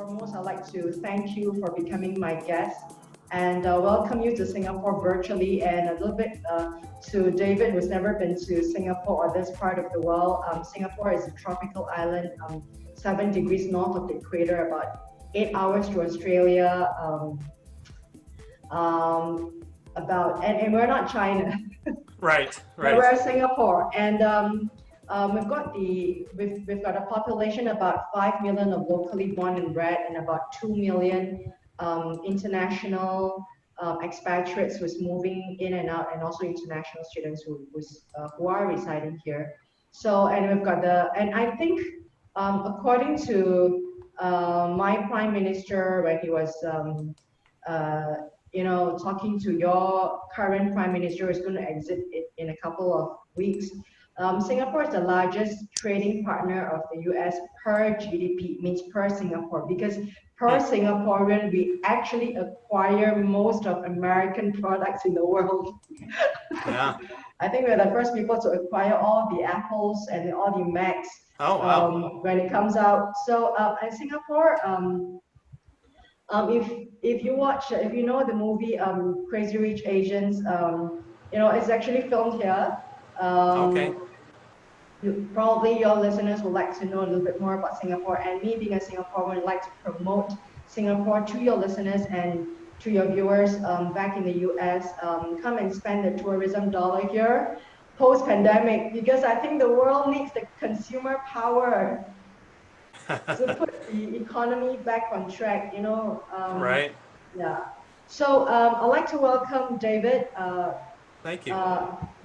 foremost, I'd like to thank you for becoming my guest and welcome you to Singapore virtually and a little bit to David, who's never been to Singapore or this part of the world. Singapore is a tropical island, 7 degrees north of the equator, about 8 hours to Australia. And we're not China. Right. We're Singapore, and we've got a population about 5 million of locally born and bred, and about 2 million international expatriates who's moving in and out, and also international students who are residing here. So, and we've got and I think according to my prime minister when he was talking to your current prime minister who's going to exit it in a couple of weeks. Singapore is the largest trading partner of the US per GDP, means per Singapore, because per Singaporean, we actually acquire most of American products in the world. Yeah. I think we're the first people to acquire all the Apples and all the Macs when it comes out. So in Singapore, if you know the movie Crazy Rich Asians, it's actually filmed here. Okay. Probably your listeners would like to know a little bit more about Singapore, and me being a Singaporean would like to promote Singapore to your listeners and to your viewers back in the US. Come and spend the tourism dollar here post-pandemic, because I think the world needs the consumer power to put the economy back on track, Right. Yeah. So I'd like to welcome David. Thank you.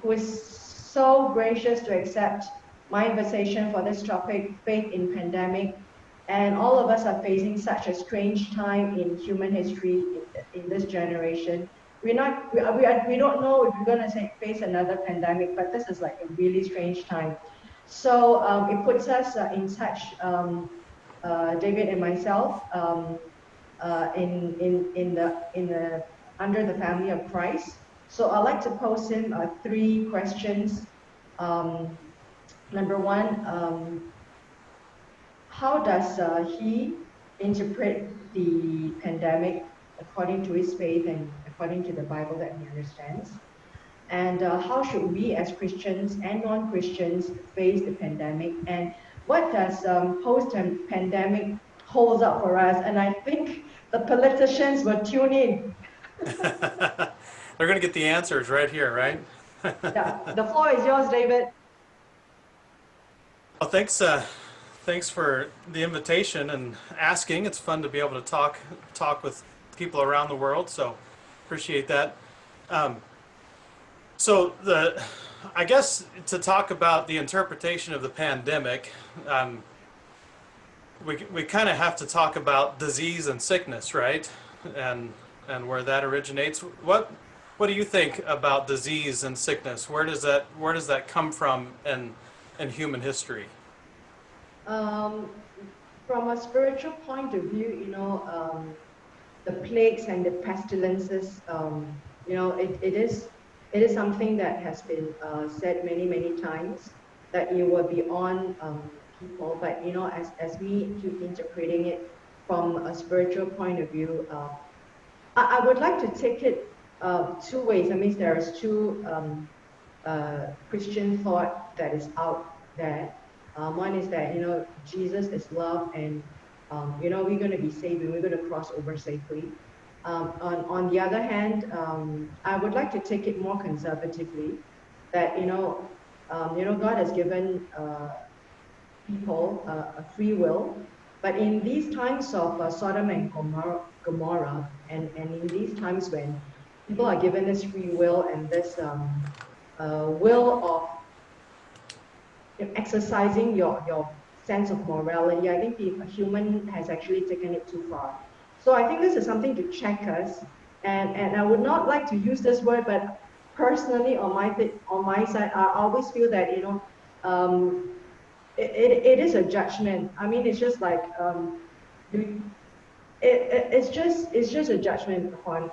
Who is so gracious to accept my invitation for this topic, faith in pandemic. And all of us are facing such a strange time in human history in this generation. We don't know if we're going to face another pandemic, but this is like a really strange time. So it puts us in touch, David and myself, under the family of Christ. So I'd like to pose him 3 questions. Number one, how does he interpret the pandemic according to his faith and according to the Bible that he understands? And how should we as Christians and non-Christians face the pandemic? And what does post-pandemic holds up for us? And I think the politicians will tune in. They're going to get the answers right here, right? Yeah, the floor is yours, David. Well, thanks for the invitation and asking. It's fun to be able to talk with people around the world, so appreciate that. I guess to talk about the interpretation of the pandemic, we kind of have to talk about disease and sickness, right? And where that originates. What do you think about disease and sickness? Where does that come from in human history? From a spiritual point of view, the plagues and the pestilences, it is something that has been said many times that it will be on people. But as me interpreting it from a spiritual point of view, I would like to take it 2 ways. That means there is 2 Christian thought that is out there. One is that Jesus is love, and we're going to be saved and we're going to cross over safely. On the other hand, I would like to take it more conservatively, that God has given people a free will, but in these times of Sodom and Gomorrah, and in these times when people are given this free will and this will of exercising your sense of morality, I think the human has actually taken it too far. So I think this is something to check us, and I would not like to use this word, but personally on my side, I always feel that it is a judgment. I mean, it's just like it's just a judgment upon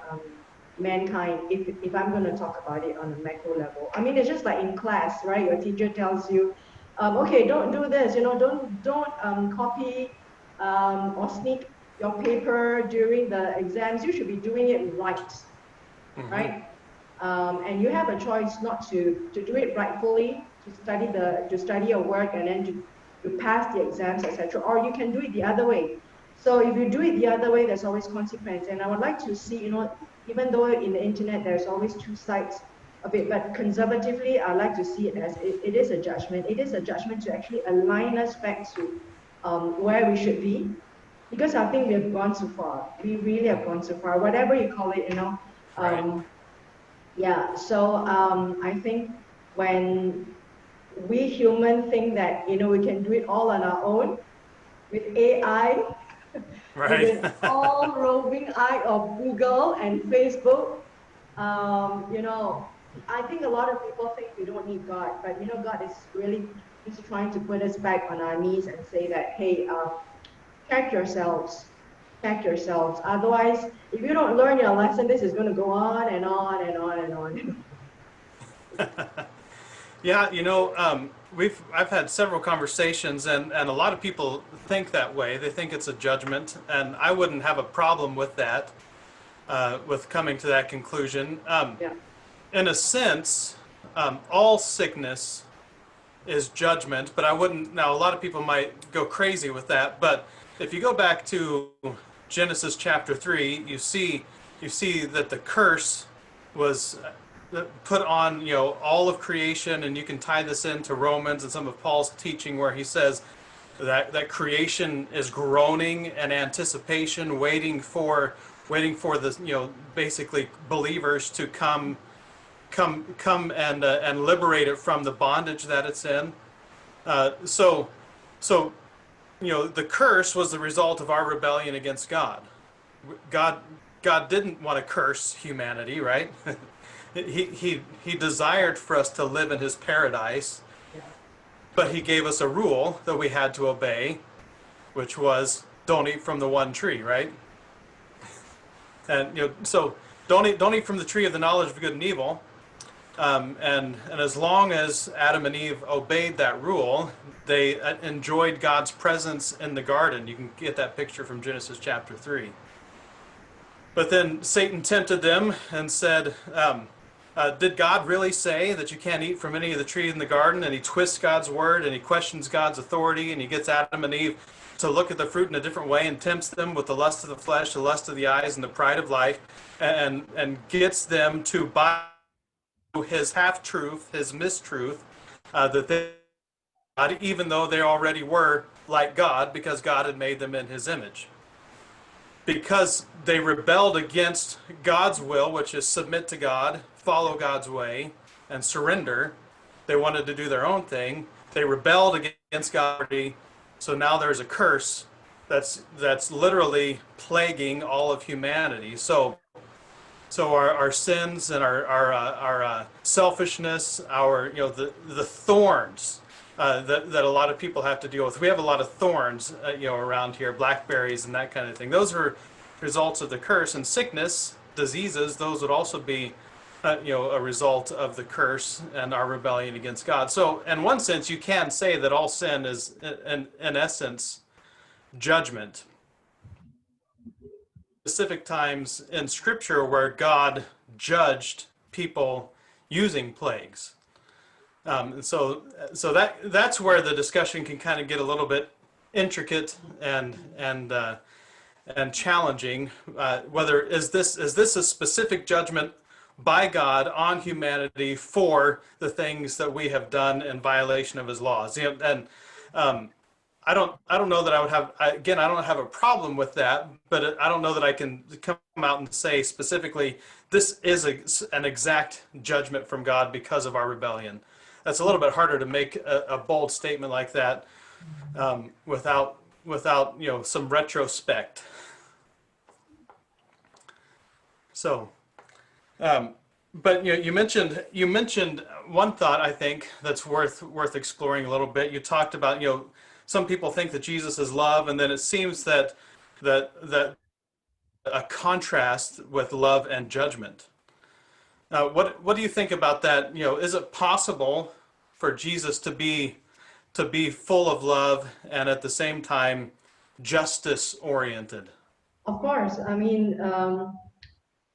mankind. If I'm going to talk about it on a macro level, I mean, it's just like in class, right? Your teacher tells you, okay, don't do this. Don't copy or sneak your paper during the exams, you should be doing it right, Mm-hmm. right? And you have a choice not to do it rightfully, to study your work and then to pass the exams, etc. Or you can do it the other way. So if you do it the other way, there's always consequence. And I would like to see, even though in the internet there's always two sides of it, but conservatively, I like to see it as it is a judgment. It is a judgment to actually align us back to where we should be, because I think we have gone too far. We really have gone too far. Whatever you call it, Right. um, yeah. So I think when we human think that we can do it all on our own with AI and Right. with all roving eye of Google and Facebook, I think a lot of people think we don't need God, but God is really just trying to put us back on our knees and say that, hey, check yourselves, check yourselves. Otherwise, if you don't learn your lesson, this is going to go on and on and on and on and on. Yeah, I've had several conversations, and a lot of people think that way. They think it's a judgment, and I wouldn't have a problem with that, with coming to that conclusion. Yeah. In a sense, all sickness is judgment, but I wouldn't. Now, a lot of people might go crazy with that, but if you go back to Genesis chapter 3, you see that the curse was put on all of creation, and you can tie this into Romans and some of Paul's teaching where he says that creation is groaning in anticipation, waiting for the basically believers to come and liberate it from the bondage that it's in. So the curse was the result of our rebellion against God. God God didn't want to curse humanity, right? He desired for us to live in his paradise, Yeah. but he gave us a rule that we had to obey, which was don't eat from the one tree, right? And so don't eat from the tree of the knowledge of good and evil. And as long as Adam and Eve obeyed that rule, they enjoyed God's presence in the garden. You can get that picture from Genesis chapter 3. But then Satan tempted them and said, did God really say that you can't eat from any of the trees in the garden? And he twists God's word and he questions God's authority, and he gets Adam and Eve to look at the fruit in a different way and tempts them with the lust of the flesh, the lust of the eyes, and the pride of life, and gets them to buy his half-truth, his mistruth, that they, even though they already were like God, because God had made them in his image. Because they rebelled against God's will, which is submit to God, follow God's way, and surrender. They wanted to do their own thing. They rebelled against God. So now there's a curse that's literally plaguing all of humanity. So our sins and our selfishness, our the thorns that a lot of people have to deal with. We have a lot of thorns around here, blackberries and that kind of thing. Those are results of the curse. And sickness, diseases, those would also be a result of the curse and our rebellion against God. So in one sense, you can say that all sin is in essence judgment. Specific times in Scripture where God judged people using plagues. So that's where the discussion can kind of get a little bit intricate and challenging. Whether is this a specific judgment by God on humanity for the things that we have done in violation of His laws? And I don't know that I would have, again, I don't have a problem with that, but I don't know that I can come out and say specifically, this is an exact judgment from God because of our rebellion. That's a little bit harder to make a bold statement like that without some retrospect. So, but you mentioned one thought I think that's worth exploring a little bit. You talked about some people think that Jesus is love, and then it seems that a contrast with love and judgment. What do you think about that? Is it possible for Jesus to be full of love and at the same time justice oriented? Of course. I mean,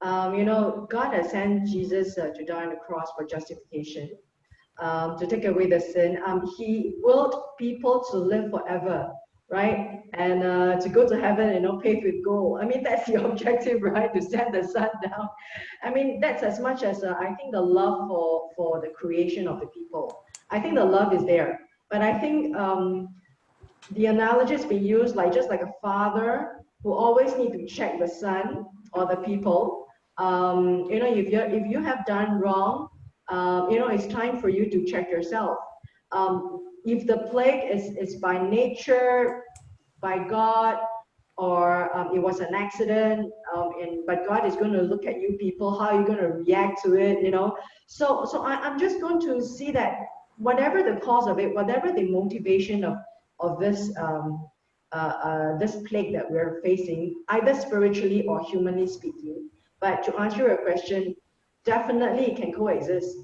God has sent Jesus to die on the cross for justification, to take away the sin. He willed people to live forever, right? And to go to heaven, paved with gold. I mean, that's the objective, right? To send the sun down. I mean, that's as much as I think the love for the creation of the people. I think the love is there, but I think the analogy has been used like just like a father who always need to check the son or the people. If you have done wrong, it's time for you to check yourself. If the plague is by nature, by God, or it was an accident, but God is going to look at you people, how are you going to react to it. I'm just going to see that whatever the cause of it, whatever the motivation of this plague that we're facing, either spiritually or humanly speaking. But to answer your question, definitely it can coexist.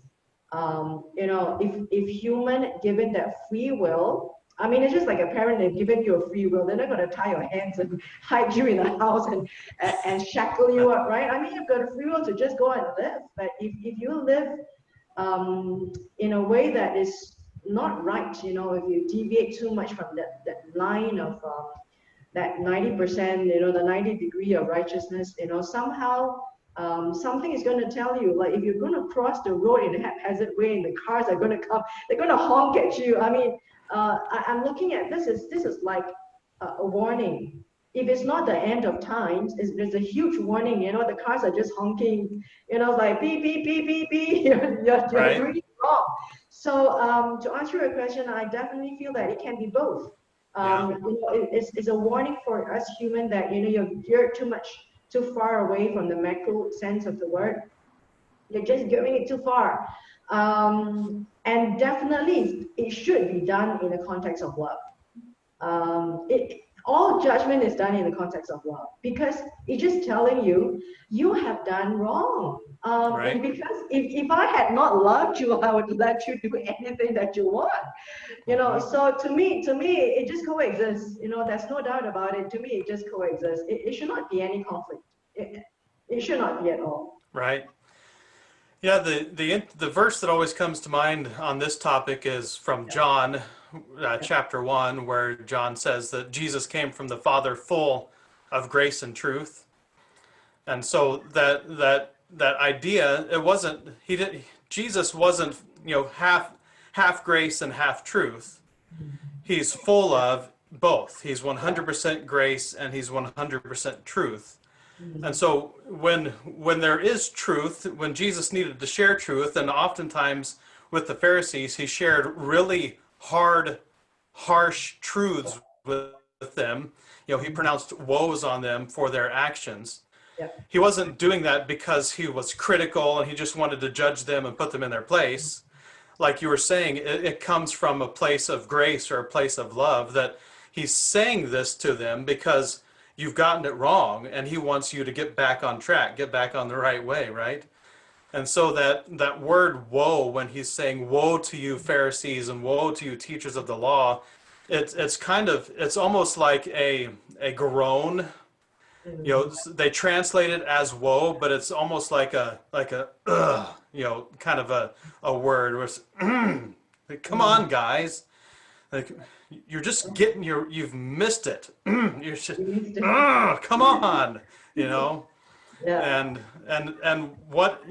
If human given that free will, I mean, it's just like a parent, they've given you a free will. They're not going to tie your hands and hide you in the house and shackle you up, right? I mean, you've got a free will to just go and live. But if you live in a way that is not right, if you deviate too much from that line of that 90%, the 90 degree of righteousness, somehow something is going to tell you, like if you're going to cross the road in a haphazard way and the cars are going to come, they're going to honk at you. I mean, I'm looking at this is like a warning. If it's not the end of times, there's a huge warning. The cars are just honking. Like beep beep beep beep beep. You're Right. doing it wrong. So to answer your question, I definitely feel that it can be both. Yeah. It's a warning for us human that you're too far away from the macro sense of the word. You're just going it too far. And definitely it should be done in the context of love. All judgment is done in the context of love, because it's just telling you you have done wrong. And Right. because if I had not loved you, I would let you do anything that you want. Hmm. So to me it just coexists. There's no doubt about it. To me it just coexists. It should not be any conflict. It should not be at all. Right. Yeah, the verse that always comes to mind on this topic is from Yeah, John, yeah, chapter 1, where John says that Jesus came from the Father full of grace and truth. And so that idea, it wasn't he did Jesus wasn't, half grace and half truth. He's full yeah. of both. He's Yeah. 100% grace and he's 100% truth. And Mhm. so when there is truth, when Jesus needed to share truth, and oftentimes with the Pharisees, he shared really hard, harsh truths with them. He Mhm. pronounced woes on them for their actions. Yeah. He wasn't doing that because he was critical and he just wanted to judge them and put them in their place. Like you were saying, it comes from a place of grace or a place of love, that he's saying this to them because you've gotten it wrong and he wants you to get back on track, get back on the right way, right? And so that word woe, when he's saying woe to you Pharisees and woe to you teachers of the law, it's almost like a groan. Mhm. They translate it as woe, but it's almost like a kind of a word where it's, like, come Mhm. on guys, like you're just getting you've missed it. You're just, You need to. come on, you know. Yeah. And what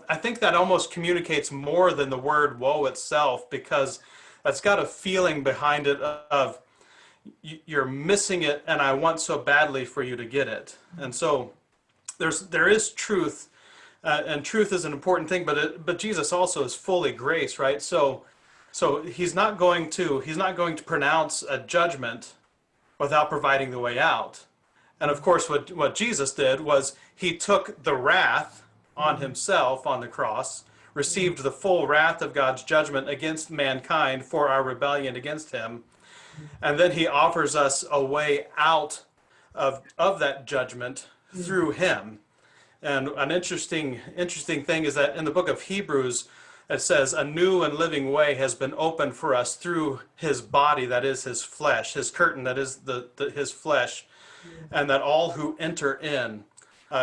I think that almost communicates more than the word woe itself, because that's got a feeling behind it of you're missing it and I want so badly for you to get it. And so there is truth, and truth is an important thing, but Jesus also is fully grace, right? So he's not going to pronounce a judgment without providing the way out. And of course, what Jesus did was he took the wrath on Mhm. himself on the cross, Mhm. received the full wrath of God's judgment against mankind for our rebellion against him, and then he offers us a way out of that judgment Mhm. through him. And an interesting thing is that in the book of Hebrews, it says a new and living way has been opened for us through his body, that is his flesh, his curtain, that is his flesh. and that all who enter in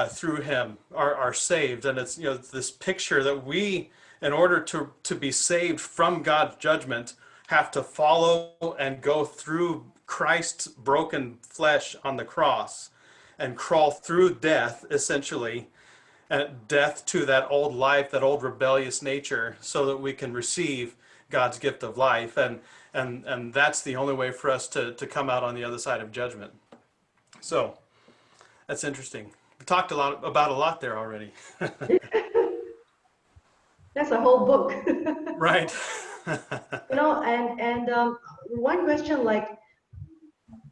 through him are saved. And it's, this picture that we, in order to be saved from God's judgment, have to follow and go through Christ's broken flesh on the cross and crawl through death, essentially, and death to that old life, that old rebellious nature, so that we can receive God's gift of life. And that's the only way for us to come out on the other side of judgment. So that's interesting. We talked about a lot there already. That's a whole book. Right. And one question, like,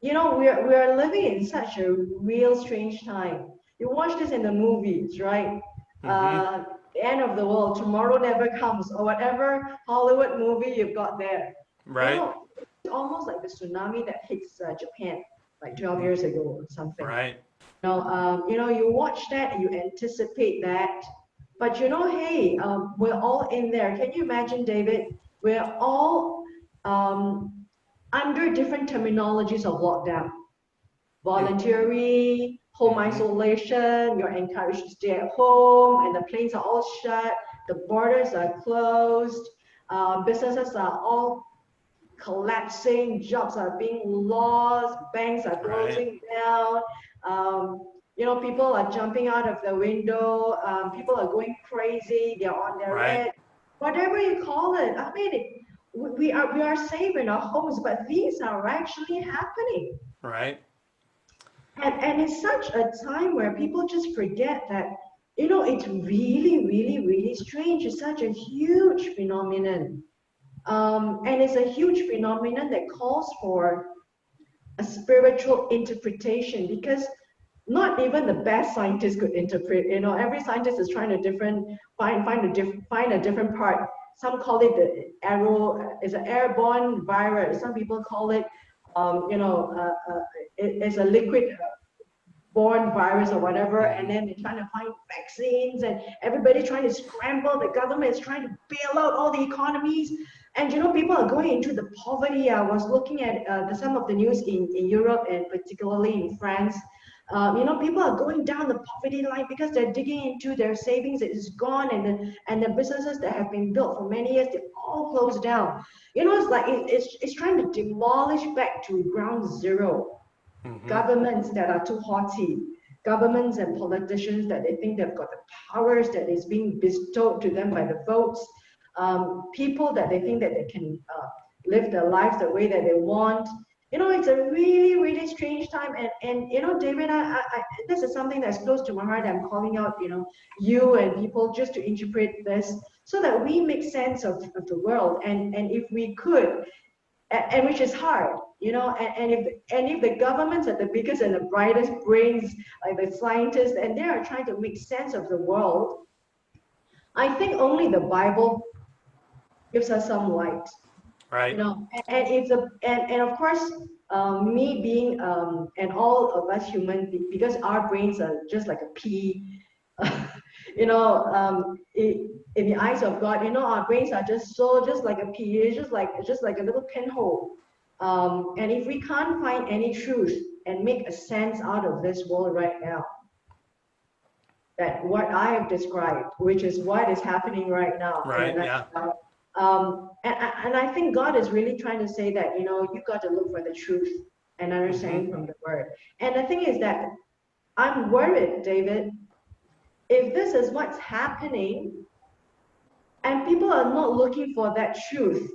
we are living in such a real strange time. You watch this in the movies, right? Hmm. The end of the world, tomorrow never comes, or whatever Hollywood movie you've got there. Right. It's almost like the tsunami that hits Japan like 12 years ago or something. Right. You watch that and you anticipate that, but hey, we're all in there. Can you imagine, David? We're all under different terminologies of lockdown. Voluntary, home Mm-hmm. isolation, you're encouraged to stay at home, and the planes are all shut, the borders are closed, businesses are all collapsing, jobs are being lost, banks are Right. closing down, people are jumping out of the window, people are going crazy, they're on their Right. edge, whatever you call it. I mean, we are safe in our homes, but these are actually happening. Right. And it's such a time where people just forget that, it's really, really, really strange. It's such a huge phenomenon. And it's a huge phenomenon that calls for a spiritual interpretation, because not even the best scientists could interpret. Every scientist is trying to find a different part. Some call it is an airborne virus. Some people call it, it's a liquid born virus or whatever, and Mm-hmm. then they're trying to find vaccines, and everybody's trying to scramble. The government is trying to bail out all the economies, and people are going into the poverty. I was looking at some of the news in Europe, and particularly in France. People are going down the poverty line because they're digging into their savings. It is gone, and the businesses that have been built for many years, they all closed down. It's like it's trying to demolish back to ground zero. Mm-hmm. Governments that are too haughty, governments and politicians that they think they've got the powers that is being bestowed to them by the votes, people that they think that they can live their lives the way that they want. It's a really, really strange time. And David, this is something that's close to my heart. I'm calling out, you and people just to interpret this so that we make sense of the world. And if we could, and which is hard, and if the governments are the biggest and the brightest brains, like the scientists, and they are trying to make sense of the world, I think only the Bible gives us some light. Right. And of course, me being and all of us because our brains are just like a pea. In the eyes of God, our brains are just like a pea. It's just like a little pinhole. And if we can't find any truth and make a sense out of this world right now, that what I have described, which is what is happening right now in a Right. Yeah. nutshell. And I think God is really trying to say that, you've got to look for the truth and Mm-hmm. understanding from the word. And the thing is that I'm worried, David, if this is what's happening and people are not looking for that truth,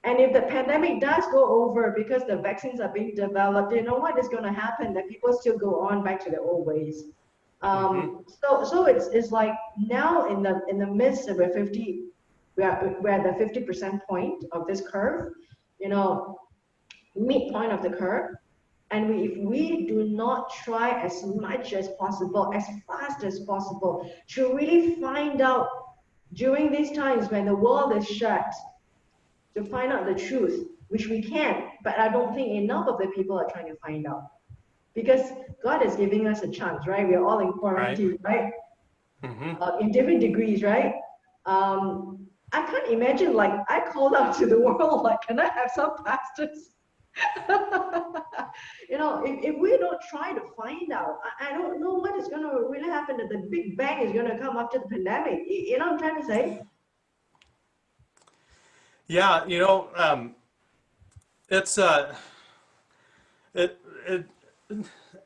and if the pandemic does go over because the vaccines are being developed, you know what is going to happen? That people still go on back to their old ways. Mm-hmm. So it's like now in the midst of we're at the 50% point of this curve, midpoint of the curve. And if we do not try as much as possible, as fast as possible, to really find out during these times when the world is shut, to find out the truth, which we can, but I don't think enough of the people are trying to find out. Because God is giving us a chance, right? We are all in Right. quarantine, right? Mm-hmm. In different degrees, right? I can't imagine, like, I called out to the world, like, can I have some pastors? If we don't try to find out, I don't know what is going to really happen, that the big bang is going to come after the pandemic. You know what I'm trying to say? Yeah, it's it, it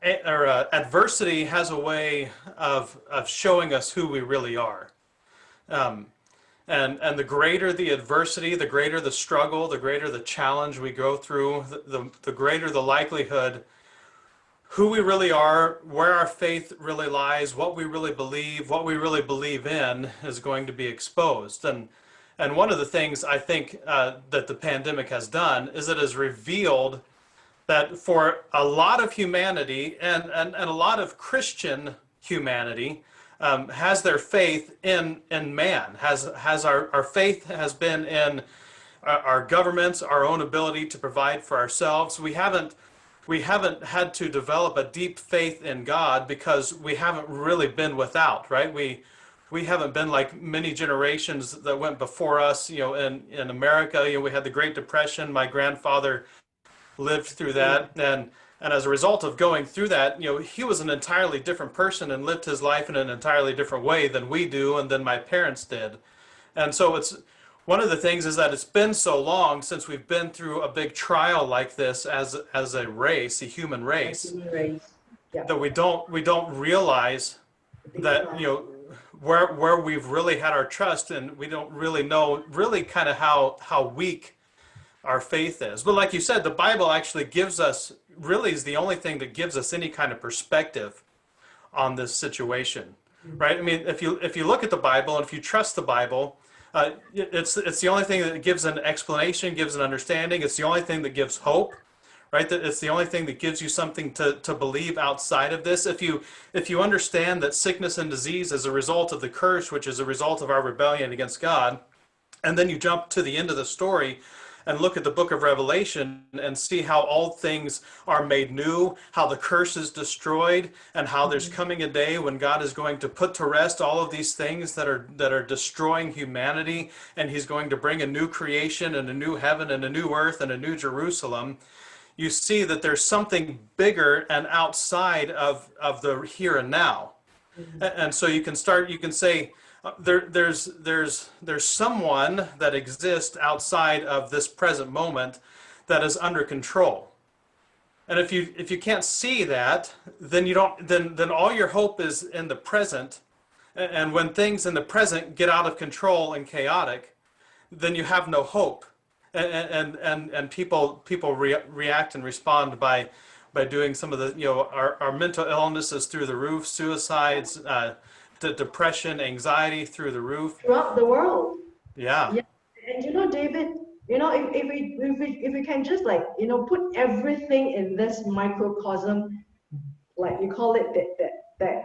adversity has a way of showing us who we really are. Um, and the greater the adversity, the greater the struggle, the greater the challenge we go through, the greater the likelihood who we really are, where our faith really lies, what we really believe in is going to be exposed. And one of the things I think that the pandemic has done is it has revealed that for a lot of humanity and a lot of Christian humanity has their faith in man, has our faith has been in our governments, our own ability to provide for ourselves. We haven't had to develop a deep faith in God because we haven't really been without, right? We haven't been like many generations that went before us. In America, we had the Great Depression. My grandfather lived through Yeah. that, and as a result of going through that, he was an entirely different person and lived his life in an entirely different way than we do and than my parents did. And so it's one of the things is that it's been so long since we've been through a big trial like this as a race, a human As race, human race. Yeah. that we don't realize The big that trial. where we've really had our trust, and we don't really know really kind of how weak our faith is. But like you said, the Bible actually gives us, really is the only thing that gives us any kind of perspective on this situation, right? I mean, if you look at the Bible and if you trust the Bible, it's the only thing that gives an explanation, gives an understanding. It's the only thing that gives hope, right? That it's the only thing that gives you something to believe outside of this. If you understand that sickness and disease is a result of the curse, which is a result of our rebellion against God, and then you jump to the end of the story and look at the book of Revelation and see how all things are made new, how the curse is destroyed, and how there's Mhm. coming a day when God is going to put to rest all of these things that are destroying humanity, and he's going to bring a new creation and a new heaven and a new earth and a new Jerusalem. You see that there's something bigger and outside of the here and now. Mhm. And so you can say there's someone that exists outside of this present moment that is under control. And if you can't see that, then you don't then all your hope is in the present. And when things in the present get out of control and chaotic, then you have no hope. And people react and respond by doing some of the, our mental illness is through the roof, Yeah. suicides, depression, anxiety through the roof. Throughout the world. Yeah. Yeah. And David, if we can just, like, put everything in this microcosm, like you call it, that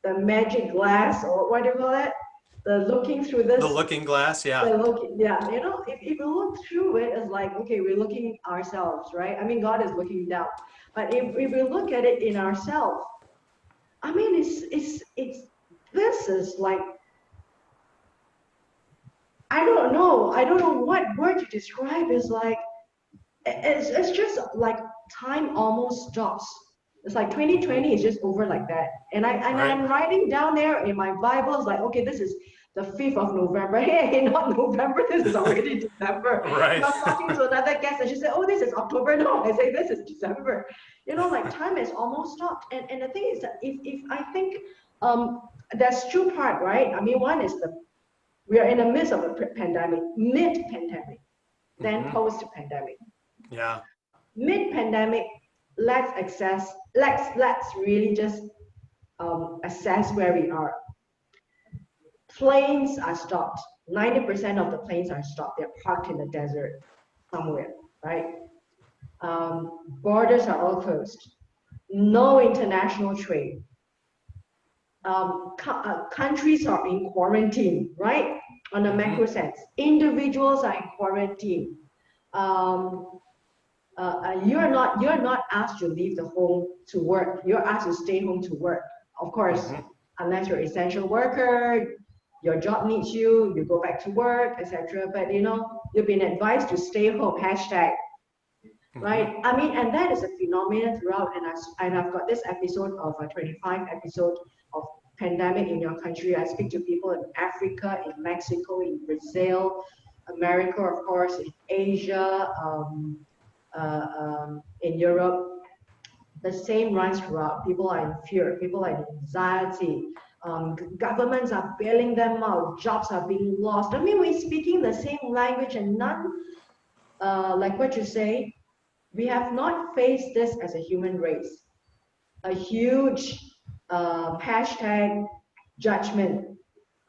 the magic glass, or what do you call it? The looking through The this, looking glass. the Yeah. looking, yeah, if you look through it, it's like, okay, we're looking ourselves, right? I mean, God is looking down. But if we look at it in ourselves, I mean, it's this is like, I don't know what word to describe. It's like, it's just like time almost stops. It's like Hmm. 2020 is just over like that. And Right. I'm writing down there in my Bible, it's like, okay, this is the 5th of November. Hey, not November, this is already December. So Right. I'm talking to another guest and she said, oh, this is October. No, I say this is December. Like, time has almost stopped. And the thing is that, if I think, there's two part, right? I mean, one is the we are in the midst of a pandemic, mid-pandemic, then Hmm. post-pandemic. Yeah. Mid-pandemic, let's really just assess where we are. Planes are stopped. 90% of the planes are stopped. They're parked in the desert somewhere, right? Borders are all closed. No international trade. Countries are in quarantine, right? On a Hmm. macro sense, individuals are in quarantine. Um, you're not asked to leave the home to work. You're asked to stay home to work. Of course, Hmm. unless you're an essential worker, your job needs you, you go back to work, etc. But you've been advised to stay home. Hashtag. right? I mean, and that is a phenomenon throughout. And I've got this episode of a 25 episode of Pandemic in Your Country. I speak to people in Africa, in Mexico, in Brazil, America, of course, in Asia, in Europe. The same runs throughout. People are in fear, people are in anxiety. Governments are bailing them out, jobs are being lost. I mean, we're speaking the same language, and none, like what you say, we have not faced this as a human race. A huge hashtag judgment.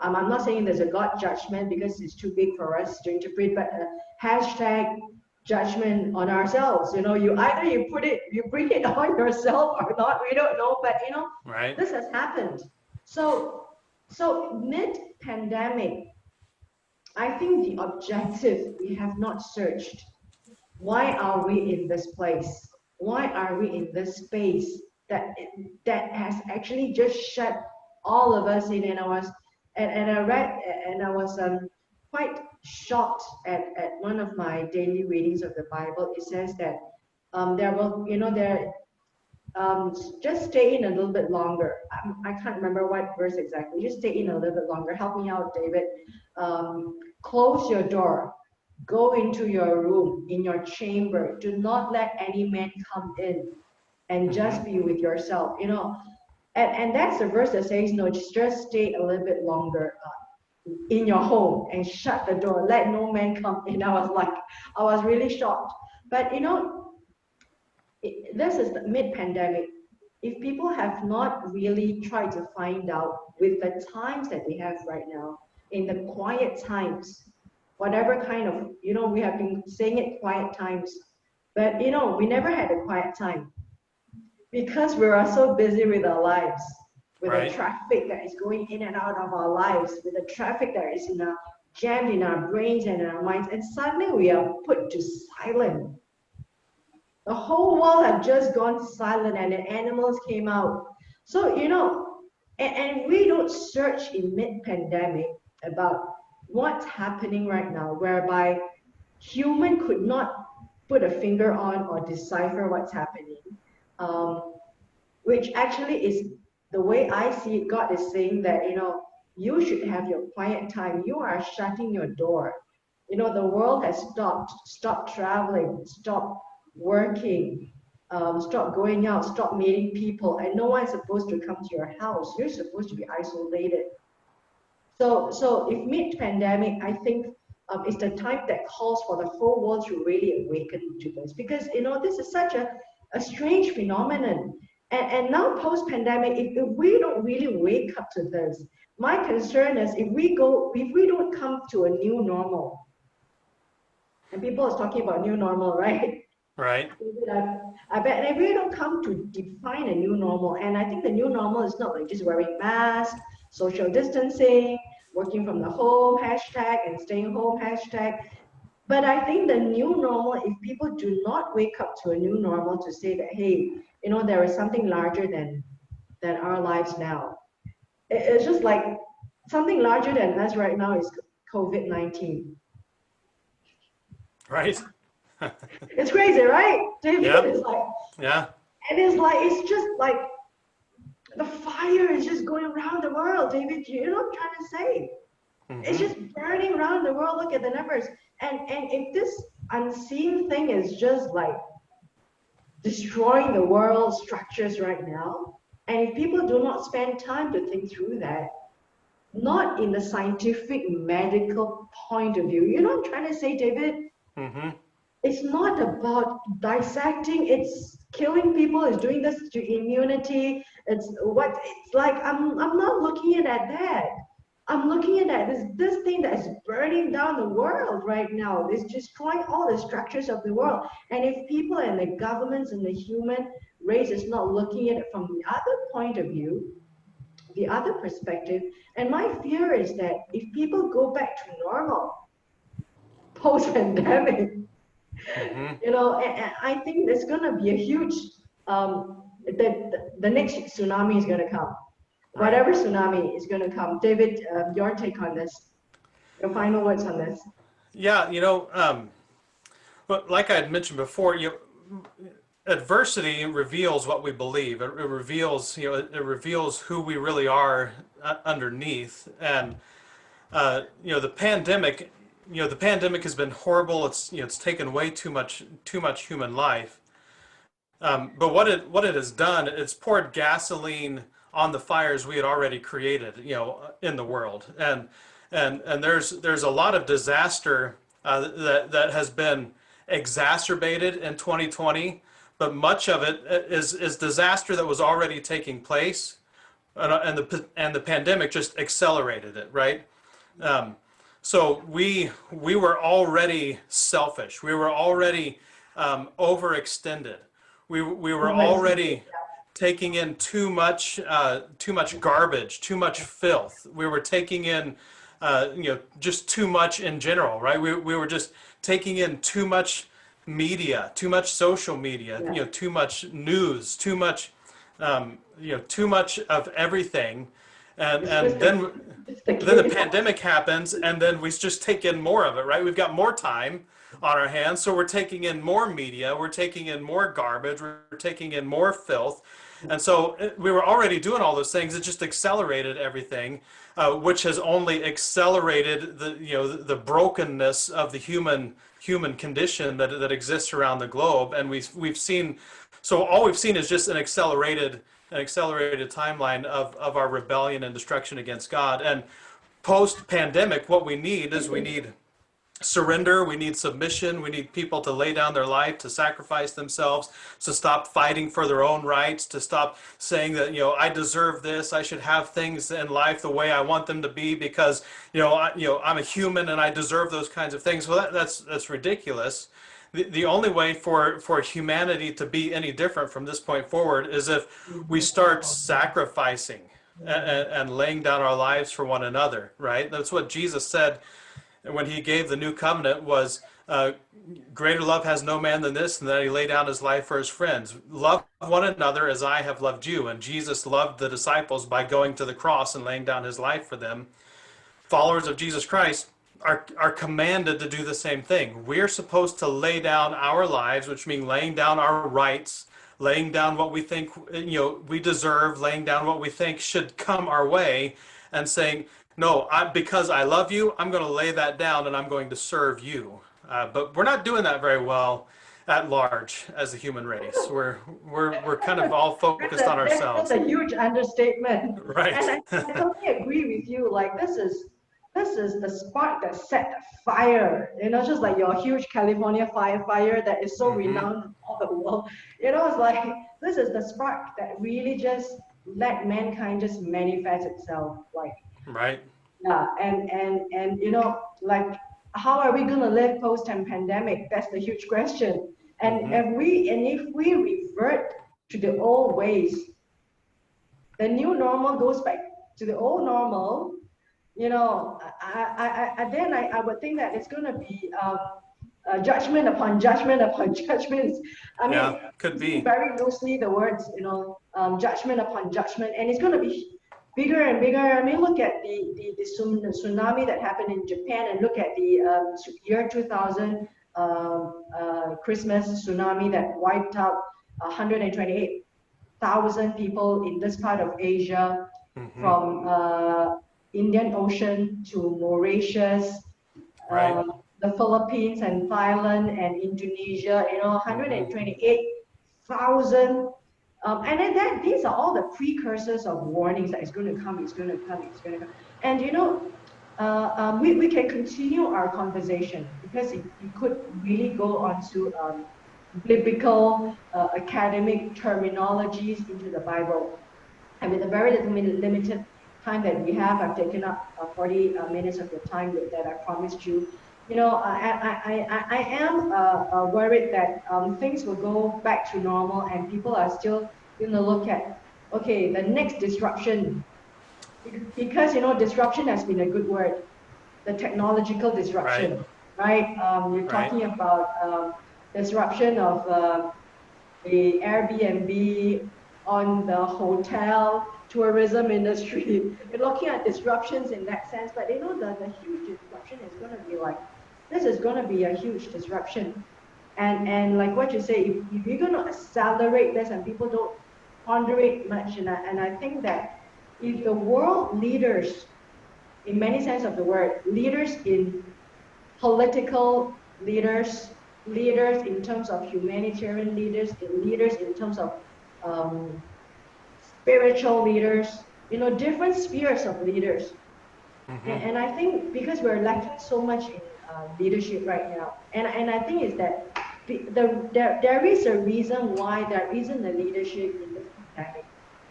I'm not saying there's a God judgment because it's too big for us to interpret, but a hashtag judgment on ourselves. You know, you either you bring it on yourself or not. We don't know, but Right. this has happened. So mid-pandemic, I think the objective we have not searched. Why are we in this place? Why are we in this space that has actually just shut all of us in? And I read and I was quite shocked at one of my daily readings of the Bible. It says that there will there just stay in a little bit longer. I can't remember what verse exactly. Just stay in a little bit longer. Help me out, David. Close your door. Go into your room, in your chamber. Do not let any man come in, and just be with yourself. And that's the verse that says, no, just stay a little bit longer in your home and shut the door. Let no man come in. I was really shocked. But this is the mid-pandemic. If people have not really tried to find out with the times that we have right now, in the quiet times, whatever kind of, we have been saying it quiet times, but we never had a quiet time because we are so busy with our lives, with the Right. traffic that is going in and out of our lives, with the traffic that is jammed in our brains and in our minds, and suddenly we are put to silent. The whole world had just gone silent and the animals came out. So, and we don't search in mid-pandemic about what's happening right now, whereby human could not put a finger on or decipher what's happening, which actually is the way I see it. God is saying that, you should have your quiet time. You are shutting your door. The world has stopped traveling, stopped working, stop going out, stop meeting people, and no one's supposed to come to your house. You're supposed to be isolated. So if mid-pandemic, I think it's the time that calls for the whole world to really awaken to this, because this is such a strange phenomenon. And now post-pandemic, if we don't really wake up to this, my concern is if we don't come to a new normal, and people are talking about new normal, right? Right. I bet if we don't come to define a new normal, and I think the new normal is not like just wearing masks, social distancing, working from the home hashtag, and staying home hashtag. But I think the new normal, if people do not wake up to a new normal to say that, hey, there is something larger than our lives now. It's just like something larger than us right now is COVID-19. Right. It's crazy, right, David? Yep. It's like, Yeah. and it's just like the fire is just going around the world, David. You know what I'm trying to say? It's just burning around the world. Look at the numbers. And if this unseen thing is just like destroying the world structures right now, and if people do not spend time to think through that, not in the scientific medical point of view, you know what I'm trying to say, David? Mm-hmm. It's not about dissecting, it's killing people, it's doing this to immunity. It's like I'm not looking at that. I'm looking at this thing that is burning down the world right now. It's destroying all the structures of the world. And if people and the governments and the human race is not looking at it from the other point of view, the other perspective, and my fear is that if people go back to normal post-pandemic, and I think there's going to be a huge, the next tsunami is going to come. Right. Whatever tsunami is going to come. David, your take on this, your final words on this. Yeah. But like I had mentioned before, adversity reveals what we believe. It reveals, it reveals who we really are underneath. And the pandemic has been horrible. It's taken way too much human life. But what it has done, it's poured gasoline on the fires we had already created, in the world. And there's a lot of disaster that has been exacerbated in 2020, but much of it is disaster that was already taking place, and the pandemic just accelerated it, right? So we were already selfish. We were already overextended. We were already taking in too much garbage, too much filth. We were taking in just too much in general, right? We were just taking in too much media, too much social media, Yeah. too much news, too much of everything, and It's just and the, then it's the then the chaos. pandemic happens, and then we just take in more of it, right? We've got more time on our hands, so we're taking in more media, we're taking in more garbage, we're taking in more filth. And so we were already doing all those things. It just accelerated everything, which has only accelerated the brokenness of the human condition that exists around the globe. And we've seen, so all we've seen is just an accelerated timeline of our rebellion and destruction against God. And post pandemic, what we need surrender, we need submission, we need people to lay down their life, to sacrifice themselves, to stop fighting for their own rights, to stop saying that, I deserve this, I should have things in life the way I want them to be because, I'm a human and I deserve those kinds of things. Well, that's ridiculous. The only way for humanity to be any different from this point forward is if we start sacrificing and laying down our lives for one another, right? That's what Jesus said when he gave the new covenant was, greater love has no man than this, and that he lay down his life for his friends. Love one another as I have loved you. And Jesus loved the disciples by going to the cross and laying down his life for them. Followers of Jesus Christ are commanded to do the same thing. We're supposed to lay down our lives, which means laying down our rights, laying down what we think we deserve, laying down what we think should come our way, and saying, no, because I love you, I'm going to lay that down and I'm going to serve you. But we're not doing that very well at large as a human race. We're kind of all focused on That's ourselves, a huge understatement. right? And I totally agree with you. Like this is the spark that set the fire. Just like your huge California fire that is so Hmm. renowned all the world. It's like this is the spark that really just let mankind just manifest itself. Like Right. yeah, and like how are we gonna live post and pandemic? That's the huge question. And Hmm. if we revert to the old ways, the new normal goes back to the old normal. Then I would think that it's gonna be judgment upon judgment upon judgments. I mean, Yeah, could using be. very loosely the words, judgment upon judgment, and it's going to be bigger and bigger. I mean, look at the tsunami that happened in Japan, and look at the year 2000 Christmas tsunami that wiped out 128,000 people in this part of Asia, Hmm. from Indian Ocean to Mauritius, Right. the Philippines and Thailand and Indonesia, Hmm. 128,000. And then these are all the precursors of warnings that it's going to come, it's going to come, it's going to come. And we can continue our conversation because it could really go on to biblical, academic terminologies into the Bible. And with the very limited time that we have, I've taken up 40 minutes of your time that I promised you. I am worried that things will go back to normal and people are still going to look at, okay, the next disruption, because disruption has been a good word, the technological Right. disruption, right? You're Right. talking about disruption of the Airbnb, on the hotel tourism industry. We're looking at disruptions in that sense, but the huge disruption is going to be like, this is going to be a huge disruption. And like what you say, if you're going to accelerate this and people don't ponder it much, and I think that if the world leaders, in many sense of the word, leaders in political leaders, leaders in terms of humanitarian leaders, leaders in terms of um, spiritual leaders, different spheres of leaders. Hmm. And I think because we're lacking so much in leadership right now, and I think is that there is a reason why there isn't a leadership in this pandemic,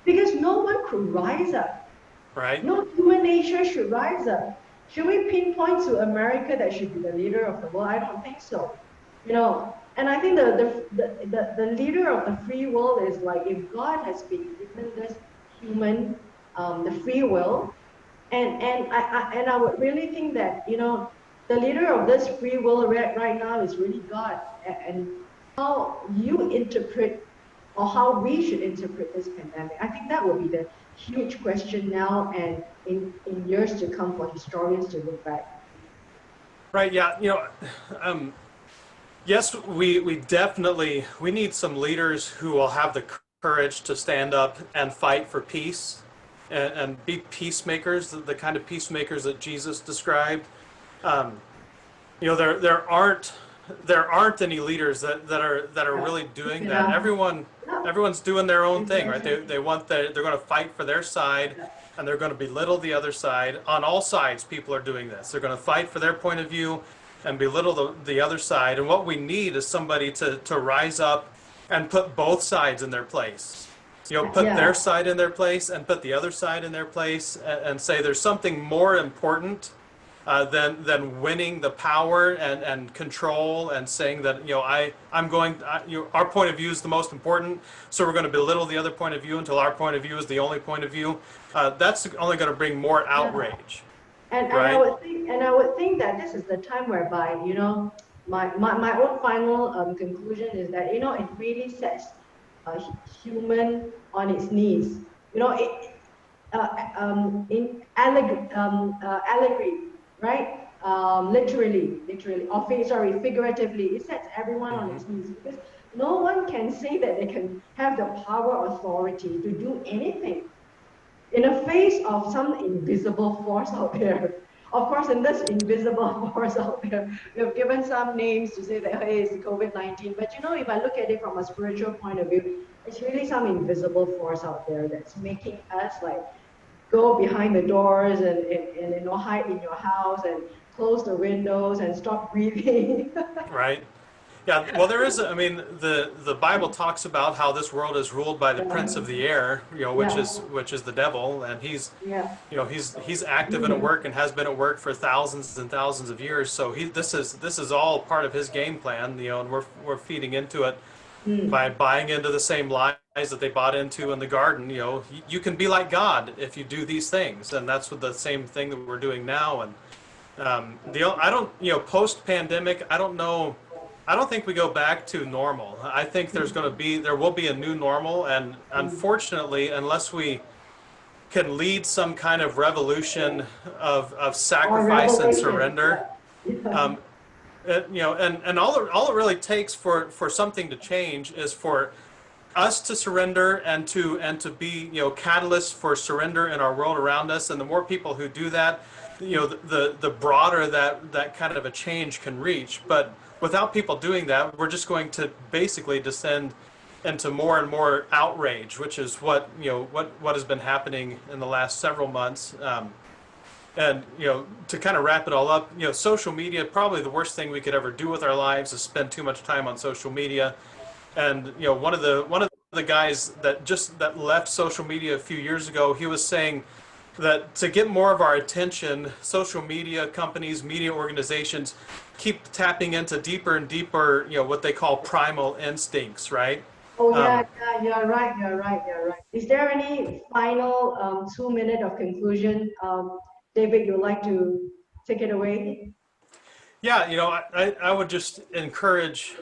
because no one could rise up. Right. No human nature should rise up. Should we pinpoint to America that should be the leader of the world? I don't think so. And I think the leader of the free world is like, if God has been given this human the free will, and I would really think that the leader of this free will right now is really God, and how you interpret, or how we should interpret this pandemic. I think that will be the huge question now and in years to come for historians to look back. Right. Yeah. Um, yes, we definitely we need some leaders who will have the courage to stand up and fight for peace and be peacemakers, the kind of peacemakers that Jesus described. Um, there aren't any leaders that are Yeah. really doing that. Yeah. Everyone's doing their own thing, right? Exactly. They want they're going to fight for their side, Yeah. and they're going to belittle the other side. On all sides, people are doing this. They're going to fight for their point of view and belittle the other side. And what we need is somebody to rise up and put both sides in their place. Put their Yeah. side in their place and put the other side in their place, and say there's something more important than winning the power and control, and saying that our point of view is the most important, so we're going to belittle the other point of view until our point of view is the only point of view. That's only going to bring more Yeah. outrage, And I right? would think that this is the time whereby, my own final conclusion is that, it really sets human on its knees. In allegory, right? Literally, or figuratively, it sets everyone on Hmm. its knees, because no one can say that they can have the power, authority to do anything in the face of some invisible force out there. Of course, in this invisible force out there, we have given some names to say that, hey, it's COVID-19. But if I look at it from a spiritual point of view, it's really some invisible force out there that's making us like go behind the doors and hide in your house and close the windows and stop breathing. Right. Yeah, well, there is. I mean, the Bible talks about how this world is ruled by the prince of the air, which Yeah, is the devil, and yeah, he's active and at work and has been at work for thousands and thousands of years. So this is all part of his game plan, and we're feeding into it by mm, buying into the same lies that they bought into in the garden. You can be like God if you do these things, and that's what the same thing that we're doing now. And I don't, post pandemic, I don't know. I don't think we go back to normal. I think there will be a new normal, and mm. unfortunately, unless we can lead some kind of revolution of Or sacrifice and revelation. surrender, Yeah, yeah, um, and all it really takes for something to change is for us to surrender and to be catalysts for surrender in our world around us. And the more people who do that, the broader that kind of a change can reach. But without people doing that, we're just going to basically descend into more and more outrage, which is what has been happening in the last several months. And to kind of wrap it all up, social media, probably the worst thing we could ever do with our lives is spend too much time on social media. And one of the guys that left social media a few years ago, he was saying that to get more of our attention, social media companies, media organizations keep tapping into deeper and deeper, what they call primal instincts, right? Oh yeah, Um, yeah, you're right. Is there any final 2 minute of conclusion, David? You'd like to take it away? yeah, I would just encourage,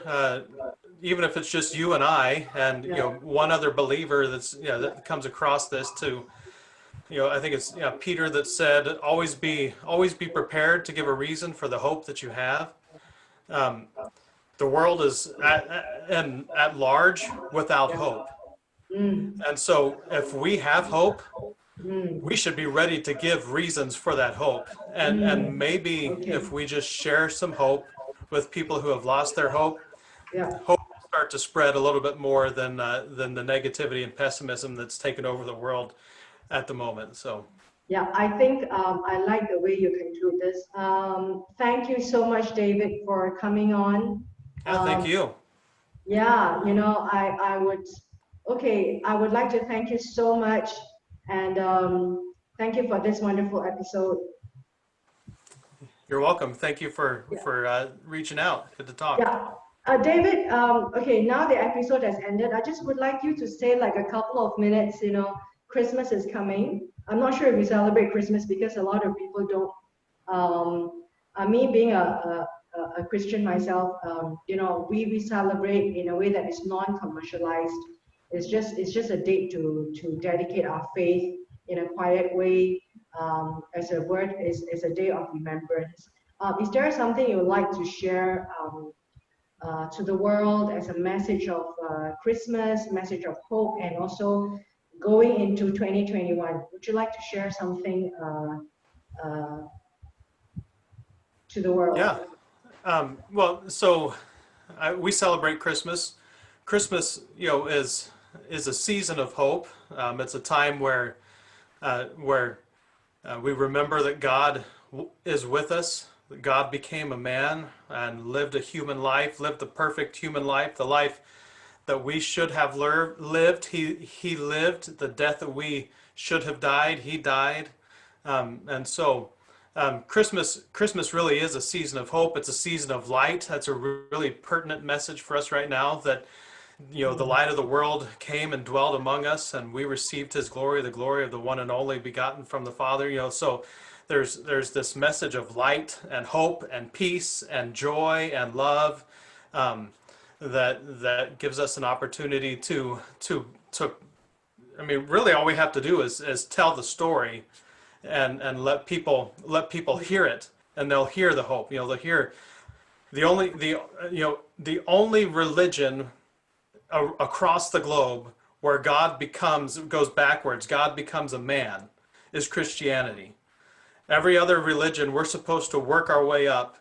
even if it's just you and I, and Yeah. one other believer that comes across this to, I think it's Peter that said, always be prepared to give a reason for the hope that you have. Um, the world is at large without Yeah. hope. Mm, And so if we have hope, we mm, should be ready to give reasons for that hope. And mm. maybe if Okay. we just share some hope with people who have lost their hope, Yeah. hope will start to spread a little bit more than the negativity and pessimism that's taken over the world at the moment. So Yeah, I think I like the way you conclude this. Thank you so much, David, for coming on. yeah, thank Um, you. yeah, I would like to thank you so much, and thank you for this wonderful episode. You're welcome. Thank you Yeah, for reaching out. Good to talk. yeah. David, okay, now the episode has ended. I just would like you to say like a couple of minutes, Christmas is coming. I'm not sure if you celebrate Christmas because a lot of people don't. Me being a Christian myself, we celebrate in a way that is non-commercialized. It's just a date to dedicate our faith in a quiet way. As a word is a day of remembrance. Is there something you would like to share to the world as a message of Christmas, message of hope, and also going into 2021? Would you like to share something to the world? Yeah. Well, so we celebrate Christmas. Christmas, is a season of hope. It's a time where we remember that God is with us. That God became a man and lived a human life, lived the perfect human life, the life that we should have lived. He lived the death that we should have died. He died, and so Christmas really is a season of hope. It's a season of light. That's a really pertinent message for us right now. That the Mm. light of the world came and dwelled among us, and we received His glory, the glory of the one and only begotten from the Father. So there's this message of light and hope and peace and joy and love. Um, that gives us an opportunity to I mean, really all we have to do is tell the story and let people hear it, and they'll hear the hope. They'll hear the only religion across the globe where goes backwards, God becomes a man, is Christianity. Every other religion, we're supposed to work our way up,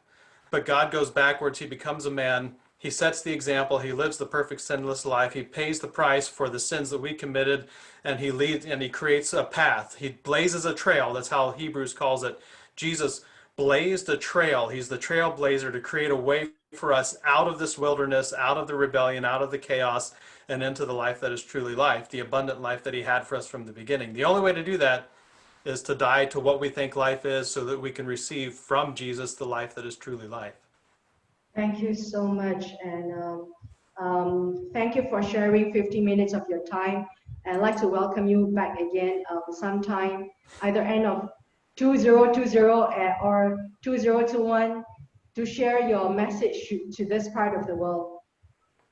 but God goes backwards. He becomes a man. He sets the example. He lives the perfect sinless life. He pays the price for the sins that we committed, and he leads and he creates a path. He blazes a trail. That's how Hebrews calls it. Jesus blazed a trail. He's the trailblazer to create a way for us out of this wilderness, out of the rebellion, out of the chaos, and into the life that is truly life, the abundant life that he had for us from the beginning. The only way to do that is to die to what we think life is so that we can receive from Jesus the life that is truly life. Thank you so much, and thank you for sharing 50 minutes of your time. I'd like to welcome you back again sometime, either end of 2020 or 2021, to share your message to this part of the world.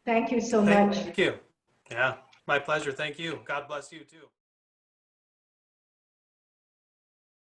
Thank you so much. Thank you. Yeah, my pleasure. Thank you. God bless you too.